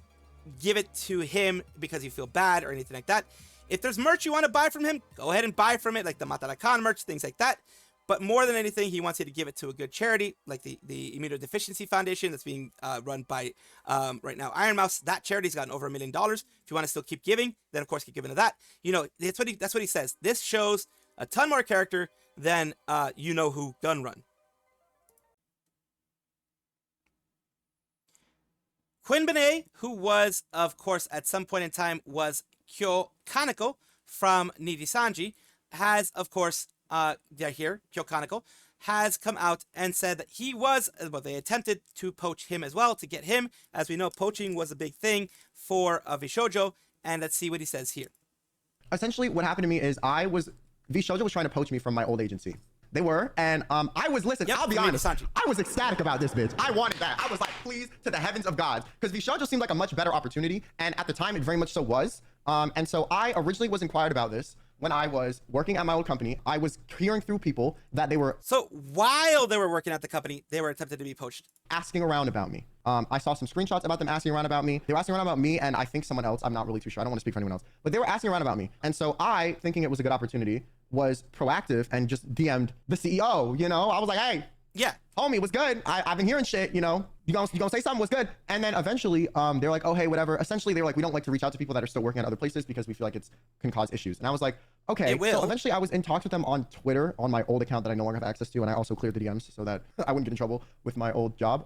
give it to him because you feel bad or anything like that. If there's merch you want to buy from him, go ahead and buy from it, like the Matara-kan merch, things like that. But more than anything, he wants you to give it to a good charity, like the Immunodeficiency Foundation that's being run by, right now, Ironmouse. That charity's gotten over $1 million. If you want to still keep giving, then of course keep giving to that. You know, that's what he says. This shows a ton more character than you know who Gunrun. Quinn Benet, who was, of course, at some point in time was Kyo Kaneko from Niji Sanji, has, of course, here, Kyo Kaneko, has come out and said that he was, well, they attempted to poach him as well, to get him. As we know, poaching was a big thing for VShojo, and let's see what he says here. Essentially, what happened to me is VShojo was trying to poach me from my old agency. They were, and I was, listen, Yep, I'll be from honest, Sanji. I was ecstatic about this, bitch. I wanted that. I was like, please, to the heavens of God, because VShojo seemed like a much better opportunity, and at the time, it very much so was. And so I originally was inquired about this when I was working at my old company. I was hearing through people that they were So while they were working at the company, they were attempted to be poached. asking around about me. I saw some screenshots about them asking around about me. They were asking around about me and I think someone else. I'm not really too sure. I don't want to speak for anyone else. But they were asking around about me. And so I, thinking it was a good opportunity, was proactive and just DM'd the CEO, you know? I was like, hey, Yeah. homie, what's good? I've been hearing shit, you know? You gonna say something? What's good? And then eventually, they're like, oh, hey, whatever. Essentially, they were like, we don't like to reach out to people that are still working at other places because we feel like can cause issues. And I was like, okay. It will. So eventually, I was in talks with them on Twitter on my old account that I no longer have access to, and I also cleared the DMs so that I wouldn't get in trouble with my old job.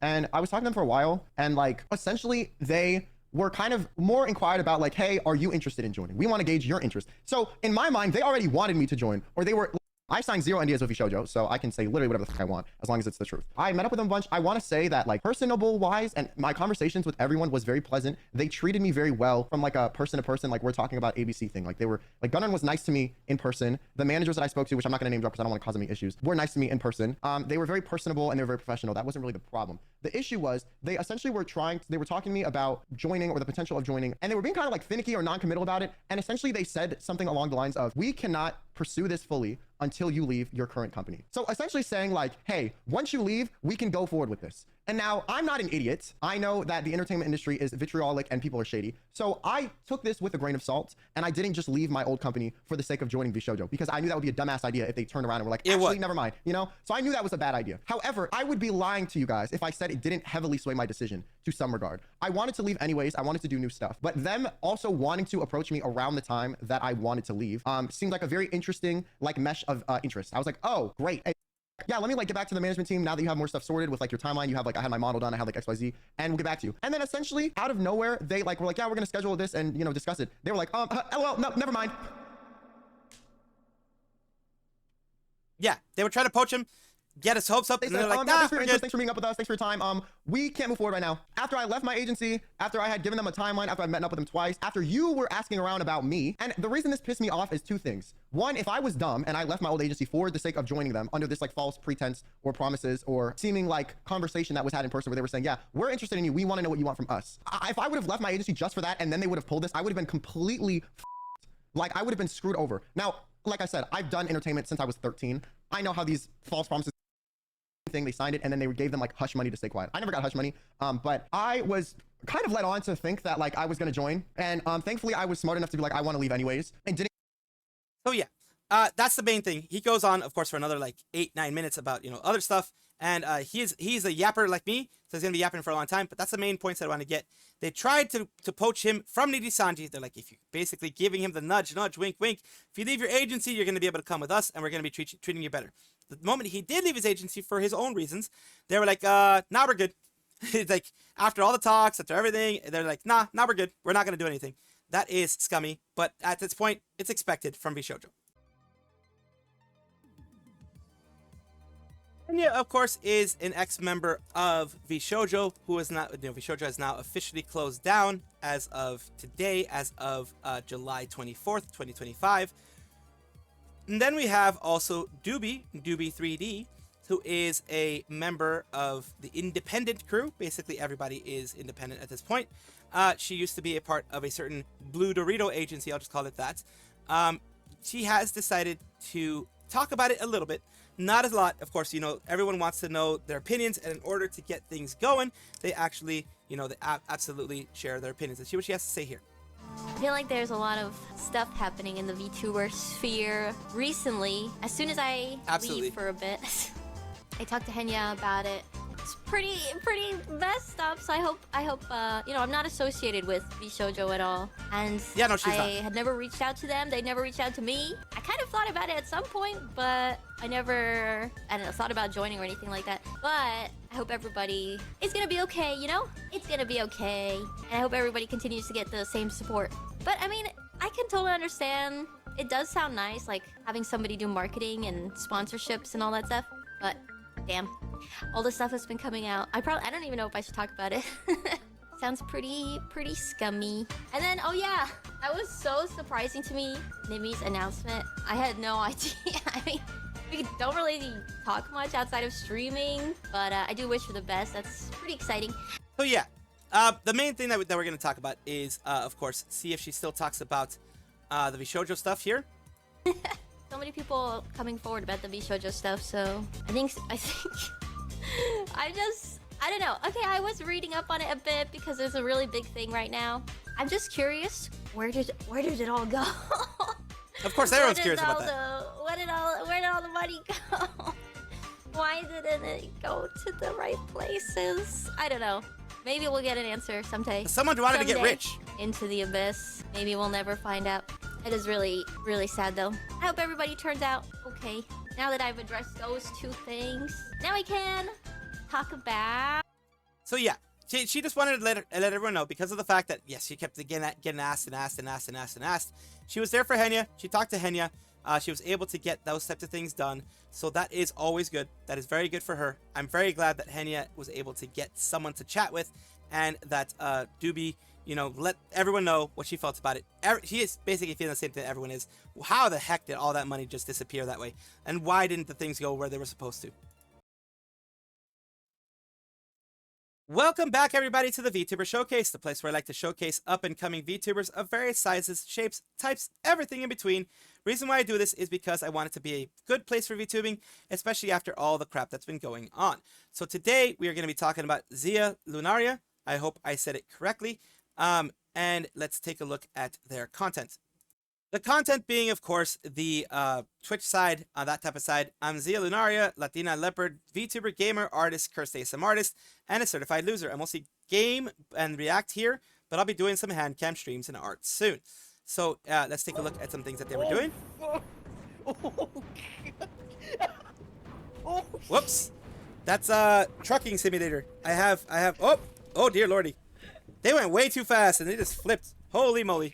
And I was talking to them for a while, and like, essentially, they were kind of more inquired about like, hey, are you interested in joining? We want to gauge your interest. So in my mind, they already wanted me to join, or they were. I signed 0 NDAs with VShojo, so I can say literally whatever the fuck I want, as long as it's the truth. I met up with them a bunch. I want to say that, like, personable-wise, and my conversations with everyone was very pleasant. They treated me very well from, like, a person-to-person, like, we're talking about ABC thing. Like, they were, like, Gunrun was nice to me in person. The managers that I spoke to, which I'm not going to name drop because I don't want to cause any issues, were nice to me in person. They were very personable and they were very professional. That wasn't really the problem. The issue was they essentially were talking to me about joining or the potential of joining, and they were being kind of, like, finicky or non-committal about it. And essentially they said something along the lines of, we cannot pursue this fully until you leave your current company. So essentially saying like, hey, once you leave, we can go forward with this. And now I'm not an idiot. I know that the entertainment industry is vitriolic and people are shady. So I took this with a grain of salt and I didn't just leave my old company for the sake of joining VShojo because I knew that would be a dumbass idea if they turned around and were like, actually, never mind, you know? So I knew that was a bad idea. However, I would be lying to you guys if I said it didn't heavily sway my decision to some regard. I wanted to leave anyways. I wanted to do new stuff, but them also wanting to approach me around the time that I wanted to leave seemed like a very interesting like mesh of interest. I was like, oh, great. Hey, yeah, let me like get back to the management team now that you have more stuff sorted with like your timeline. You have like, I had my model done, I had like XYZ, and we'll get back to you. And then essentially out of nowhere, they like were like, yeah, we're gonna schedule this and you know discuss it. They were like, well, no, never mind. Yeah, they were trying to poach him, get his hopes up, They and said, they're like, no, nah, thanks for your we're interest, good. thanks for meeting up with us, thanks for your time. We can't move forward right now. After I left my agency, after I had given them a timeline, after I met up with them twice, after you were asking around about me, and the reason this pissed me off is two things. One, if I was dumb and I left my old agency for the sake of joining them under this like false pretense or promises or seeming like conversation that was had in person where they were saying, yeah, we're interested in you, we want to know what you want from us. If I would have left my agency just for that and then they would have pulled this, I would have been completely like I would have been screwed over. Now, like I said, I've done entertainment since I was 13. I know how these false promises thing, they signed it and then they gave them like hush money to stay quiet. I never got hush money, but I was kind of led on to think that like I was gonna join, and thankfully I was smart enough to be like, I want to leave anyways, and didn't. So yeah, that's the main thing. He goes on, of course, for another like 8-9 minutes about, you know, other stuff. And he's a yapper like me, so he's gonna be yapping for a long time. But that's the main points that I want to get. They tried to poach him from Niji Sanji. They're like, if you basically giving him the nudge, wink, wink. If you leave your agency, you're gonna be able to come with us, and we're gonna be treating you better. The moment he did leave his agency for his own reasons, they were like, nah, we're good. It's like after all the talks, after everything, they're like, nah, we're good. We're not gonna do anything. That is scummy, but at this point, it's expected from VShojo. Henya, of course, is an ex-member of VShojo, who is not, you know, VShojo has now officially closed down as of today, as of July 24th, 2025. And then we have also Dooby 3D, who is a member of the independent crew. Basically, everybody is independent at this point. She used to be a part of a certain Blue Dorito agency, I'll just call it that. She has decided to talk about it a little bit. Not a lot, of course, you know, everyone wants to know their opinions, and in order to get things going, they actually, you know, they absolutely share their opinions. Let's see what she has to say here. I feel like there's a lot of stuff happening in the VTuber sphere recently. As soon as I leave for a bit, I talked to Henya about it. It's pretty messed up. So I hope you know, I'm not associated with VShojo at all. And yeah, no, she's I not. had never reached out to them. They never reached out to me. I kind of thought about it at some point, but I never thought about joining or anything like that. But I hope everybody is gonna be okay, you know? It's gonna be okay. And I hope everybody continues to get the same support. But I mean, I can totally understand. It does sound nice, like having somebody do marketing and sponsorships and all that stuff. But damn, all the stuff that's been coming out. I don't even know if I should talk about it. Sounds pretty scummy. And then, oh yeah, that was so surprising to me, Nimi's announcement. I had no idea. I mean, we don't really talk much outside of streaming, but I do wish her the best. That's pretty exciting. So yeah, the main thing that we're going to talk about is, of course, see if she still talks about the VShojo stuff here. So many people coming forward about the VShojo stuff, so I think I don't know. Okay, I was reading up on it a bit because there's a really big thing right now. I'm just curious, where did it all go? Of course, everyone's curious about that. Where did all the money go? Why didn't it go to the right places? I don't know. Maybe we'll get an answer someday. Someone wanted to get rich. Into the abyss. Maybe we'll never find out. It is really, really sad though. I hope everybody turns out okay. Now that I've addressed those two things, now we can talk about... So yeah, she just wanted to let everyone know, because of the fact that, yes, she kept getting asked and asked. She was there for Henya. She talked to Henya. She was able to get those types of things done. So that is always good. That is very good for her. I'm very glad that Henya was able to get someone to chat with, and that Dooby, you know, let everyone know what she felt about it. She is basically feeling the same thing that everyone is. How the heck did all that money just disappear that way? And why didn't the things go where they were supposed to? Welcome back, everybody, to the VTuber Showcase, the place where I like to showcase up-and-coming VTubers of various sizes, shapes, types, everything in between. Reason why I do this is because I want it to be a good place for VTubing, especially after all the crap that's been going on. So today, we are going to be talking about Lunara. I hope I said it correctly. And let's take a look at their content. The content being, of course, the Twitch side, that type of side. I'm Lunara, Latina Leopard, VTuber, gamer, artist, cursed ASM artist, and a certified loser. I mostly game and react here, but I'll be doing some hand cam streams and art soon. So let's take a look at some things that they were doing. Whoops. That's a trucking simulator. I have, oh dear lordy. They went way too fast and they just flipped. Holy moly.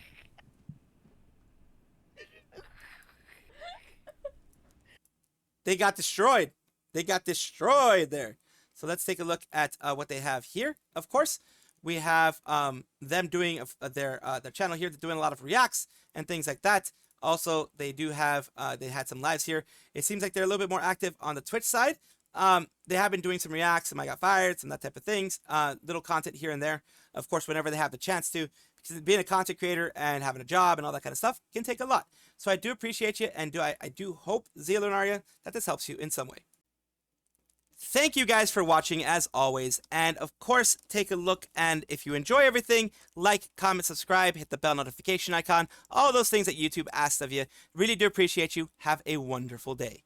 They got destroyed. They got destroyed there. So let's take a look at what they have here. Of course, we have them doing their channel here. They're doing a lot of reacts and things like that. Also, they do have, they had some lives here. It seems like they're a little bit more active on the Twitch side. They have been doing some reacts, some I got fired, some that type of things. Little content here and there. Of course, whenever they have the chance to. Because being a content creator and having a job and all that kind of stuff can take a lot. So I do appreciate you, and I do hope, Lunara, that this helps you in some way. Thank you guys for watching, as always. And of course, take a look, and if you enjoy everything, like, comment, subscribe, hit the bell notification icon, all those things that YouTube asks of you. Really do appreciate you. Have a wonderful day.